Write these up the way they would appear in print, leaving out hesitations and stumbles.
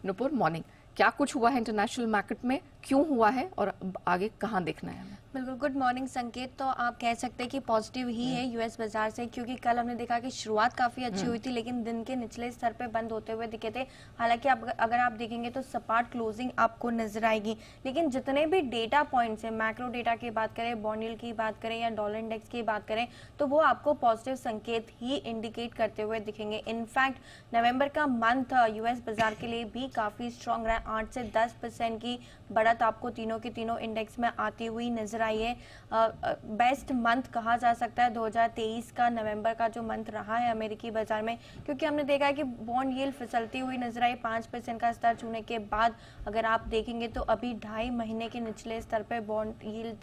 Nupur, morning. क्या कुछ हुआ है इंटरनेशनल मार्केट में, क्यों हुआ है और आगे कहां देखना है हमें? बिल्कुल, गुड मॉर्निंग संकेत। तो आप कह सकते हैं कि पॉजिटिव ही है यूएस बाजार से, क्योंकि कल हमने देखा कि शुरुआत काफ़ी अच्छी हुई थी लेकिन दिन के निचले स्तर पे बंद होते हुए दिखे थे। हालांकि अगर आप देखेंगे तो सपाट क्लोजिंग आपको नजर आएगी, लेकिन जितने भी डेटा पॉइंट्स हैं, मैक्रो डेटा की बात करें, बॉन्ड यील्ड की बात करें या डॉलर इंडेक्स की बात करें, तो वो आपको पॉजिटिव संकेत ही इंडिकेट करते हुए दिखेंगे। इनफैक्ट नवंबर का मंथ यूएस बाजार के लिए भी काफ़ी स्ट्रॉन्ग रहा। 8 से 10% की बढ़त आपको तीनों के तीनों इंडेक्स में आती हुई नजर आई है। बेस्ट मंथ कहा जा सकता है 2023 का नवंबर का जो मंथ रहा है अमेरिकी बाजार में, क्योंकि हमने देखा है कि बॉन्ड यील्ड फिसलती हुई नजर आई 5% का स्तर छूने के बाद। अगर आप देखेंगे तो अभी 2.5 महीने के निचले स्तर पर बॉन्ड यील्ड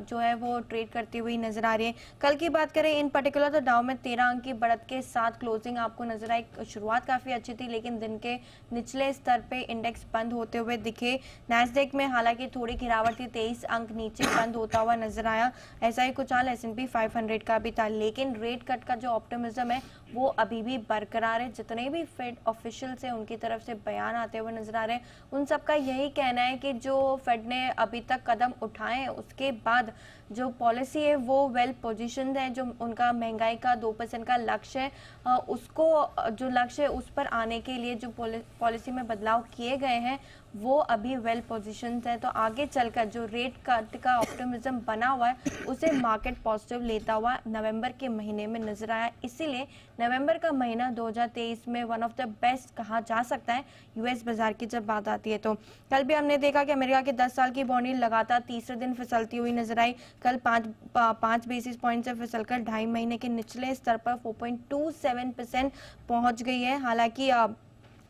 जो है वो ट्रेड करती हुई नजर आ रही है। कल की बात करें इन पर्टिकुलर तो डाउ में 13 अंक की बढ़त के साथ क्लोजिंग आपको नजर आई। शुरुआत काफी अच्छी थी लेकिन दिन के निचले स्तर पे इंडेक्स बंद होते हुए दिखे। नैस्डैक में हालांकि थोड़ी गिरावट थी, 23 अंक नीचे बंद होता हुआ नजर आया। ऐसा ही कुछ हाल S&P 500 का भी था, लेकिन रेट कट का जो ऑप्टिमिज्म है वो अभी भी बरकरार है। जितने भी फेड ऑफिशियल्स हैं उनकी तरफ से बयान आते हुए नजर आ रहे हैं, उन सबका यही कहना है कि जो फेड ने अभी तक कदम उठाए हैं उसके बाद जो पॉलिसी है वो वेल पोजीशनड है। जो उनका महंगाई का 2% का लक्ष्य है, उसको जो लक्ष्य है उस पर आने के लिए जो पॉलिसी में बदलाव किए गए हैं वो अभी वेल पोजीशनड है। तो आगे चलकर जो रेट कट का ऑप्टिमिज्म बना हुआ है उसे मार्केट पॉजिटिव लेता हुआ नवंबर के महीने में नजर आया। इसीलिए नवंबर का महीना 2023 में वन ऑफ द बेस्ट कहा जा सकता है यूएस बाजार की जब बात आती है। तो कल भी हमने देखा कि अमेरिका के 10 साल की बॉन्ड यील्ड लगातार तीसरे दिन फिसलती हुई नजर आई। कल 5 बेसिस पॉइंट से फिसलकर 2.5 महीने के निचले स्तर पर 4.27% पहुंच गई है। हालांकि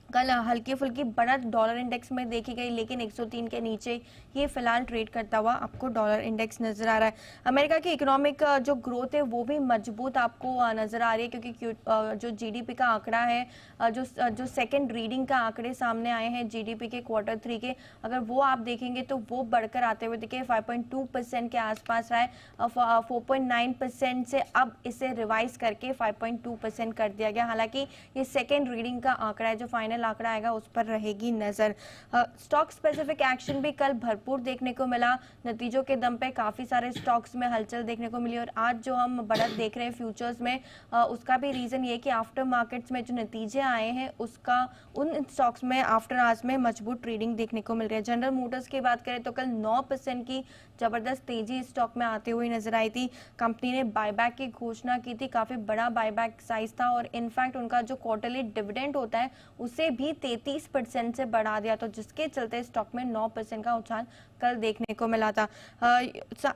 कल हल्की फुल्की बढ़त डॉलर इंडेक्स में देखी गई, लेकिन 103 के नीचे ये फिलहाल ट्रेड करता हुआ आपको डॉलर इंडेक्स नजर आ रहा है। अमेरिका की इकोनॉमिक जो ग्रोथ है वो भी मजबूत आपको नजर आ रही है, क्योंकि जो जीडीपी का आंकड़ा है, जो सेकंड रीडिंग का आंकड़े सामने आए हैं जीडीपी के Q3 के, अगर वो आप देखेंगे तो वो बढ़कर आते हुए दिखे 5.2% के आसपास रहा है। 4.9% से अब इसे रिवाइज करके 5.2% कर दिया गया। हालांकि ये सेकेंड रीडिंग का आंकड़ा है, जो फाइनल आंकड़ा आएगा उस पर रहेगी नजर। स्टॉक स्पेसिफिक एक्शन भी कल भरपूर देखने को मिला। नतीजों के दम पे काफी सारे स्टॉक्स में हलचल देखने को मिली और आज जो हम बढ़त देख रहे हैं फ्यूचर्स में, उसका भी रीजन ये कि आफ्टर मार्केट्स में जो नतीजे आए हैं उसका उन स्टॉक्स में आफ्टर आवर्स में मजबूत ट्रेडिंग देखने को मिल रही है। जनरल मोटर्स की बात करें तो कल 9% की जबरदस्त तेजी स्टॉक में आते हुए नजर आई थी। कंपनी ने बायबैक की घोषणा की थी, काफी बड़ा बायबैक साइज था और इनफैक्ट उनका जो क्वार्टरली डिविडेंड होता है उसे भी 33% से बढ़ा दिया, तो जिसके चलते स्टॉक में 9% का उछाल कल देखने को मिला था।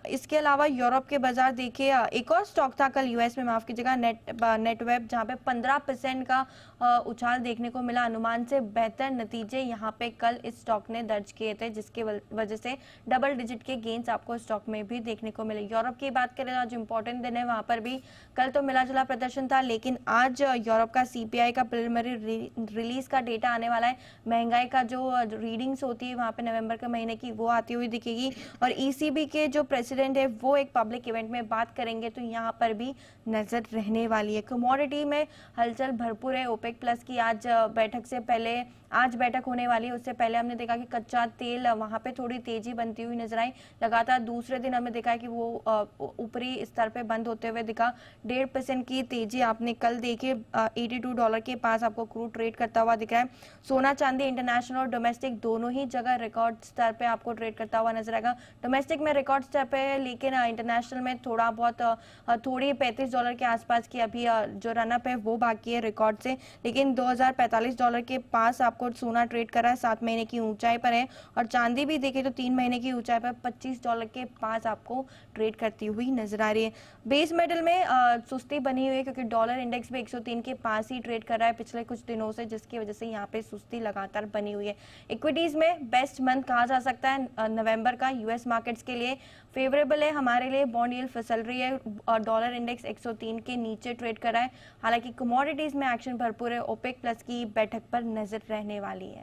इसके अलावा यूरोप के बाजार देखिए, एक और स्टॉक था कल यूएस में, माफ कीजिएगा, नेटवेब, जहां पे 15% का उछाल देखने को मिला। अनुमान से बेहतर नतीजे यहां पे कल इस स्टॉक ने दर्ज किए थे, जिसकी वजह से डबल डिजिट के गेन्स आपको स्टॉक में भी देखने को मिले। यूरोप की बात करें, आज इंपॉर्टेंट दिन है, वहां पर भी कल तो मिला जुला प्रदर्शन था, लेकिन आज यूरोप का सीपीआई का प्रिलिमिनरी रिलीज का डेटा आने वाला है। महंगाई का जो रीडिंग्स होती है वहां पे नवंबर के महीने की वो आती हुई दिखेगी और ईसीबी के जो प्रेसिडेंट है वो एक पब्लिक इवेंट में बात करेंगे, तो यहाँ पर भी नजर रहने वाली है। कमोडिटी में हलचल भरपूर है। ओपेक प्लस की आज बैठक से पहले आज बैठक होने वाली है, उससे पहले हमने देखा कि कच्चा तेल वहां पे थोड़ी तेजी बनती हुई नजर आई। लगातार दूसरे दिन हमने देखा कि वो ऊपरी स्तर पे बंद होते हुए दिखा। 1.5% की तेजी आपने कल देखी। $82 के पास आपको क्रूड ट्रेड करता हुआ दिख रहा है। सोना चांदी इंटरनेशनल और डोमेस्टिक दोनों ही जगह रिकॉर्ड स्तर पे आपको ट्रेड करता हुआ नजर आएगा। डोमेस्टिक में रिकॉर्ड स्तर पे है, लेकिन इंटरनेशनल में थोड़ा बहुत थोड़ी $35 के आसपास की अभी जो रनअप है वो बाकी है रिकॉर्ड से, लेकिन $2045 के पास आपको सोना ट्रेड कर रहा है, 7 महीने की ऊंचाई पर है। और चांदी भी देखें तो 3 महीने की ऊंचाई पर $25 के पास आपको ट्रेड करती हुई नजर आ रही है। बेस मेटल में सुस्ती बनी हुई है, क्योंकि डॉलर इंडेक्स भी 103 के पास ही ट्रेड कर रहा है पिछले कुछ दिनों से, जिसकी वजह से यहाँ पे सुस्ती लगातार बनी हुई है। इक्विटीज में बेस्ट मंथ कहा जा सकता है नवंबर का यूएस मार्केट्स के लिए फेवरेबल है हमारे लिए। बॉन्ड यील्ड फिसल रही है और डॉलर इंडेक्स 103 के नीचे ट्रेड कर रहा है। हालांकि कमोडिटीज में एक्शन भरपूर है। ओपेक प्लस की बैठक पर नजर रहने वाली है।